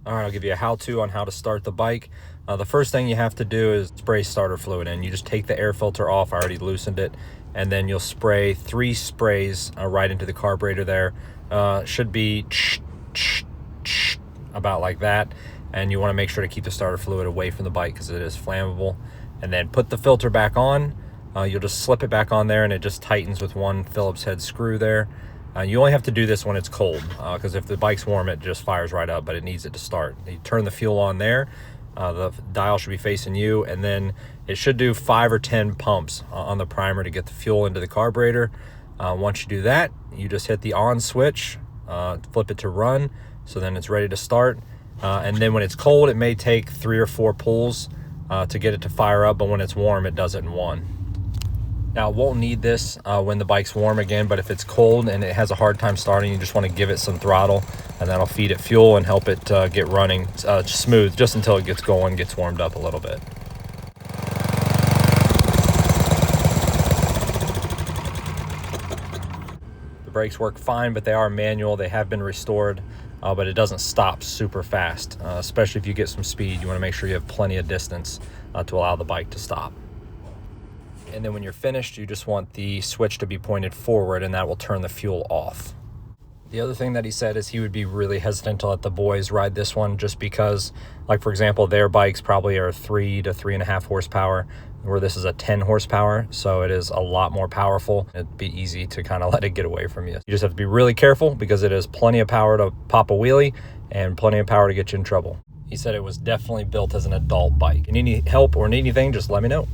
All right, I'll give you a how-to on how to start the bike. The first thing you have to do is spray starter fluid in. You just take the air filter off. I already loosened it. And then you'll spray 3 sprays right into the carburetor there. Should be about like that. And you want to make sure to keep the starter fluid away from the bike because it is flammable. And then put the filter back on. You'll just slip it back on there and it just tightens with one Phillips head screw there. You only have to do this when it's cold because if the bike's warm, it just fires right up, but it needs it to start. You turn the fuel on there. The dial should be facing you, and then it should do 5 or 10 pumps on the primer to get the fuel into the carburetor. Once you do that, you just hit the on switch, flip it to run, so then it's ready to start. And then when it's cold, it may take 3 or 4 pulls to get it to fire up, but when it's warm, it does it in 1. Now, it won't need this when the bike's warm again, but if it's cold and it has a hard time starting, you just want to give it some throttle, and that'll feed it fuel and help it get running smooth just until it gets going, gets warmed up a little bit. The brakes work fine, but they are manual. They have been restored, but it doesn't stop super fast, especially if you get some speed. You want to make sure you have plenty of distance to allow the bike to stop. And then when you're finished, you just want the switch to be pointed forward, and that will turn the fuel off. The other thing that he said is he would be really hesitant to let the boys ride this one just because, like, for example, their bikes probably are 3 to 3.5 horsepower, where this is a 10 horsepower, so it is a lot more powerful. It'd be easy to kind of let it get away from you. You just have to be really careful because it has plenty of power to pop a wheelie and plenty of power to get you in trouble. He said it was definitely built as an adult bike. If you need any help or need anything, just let me know.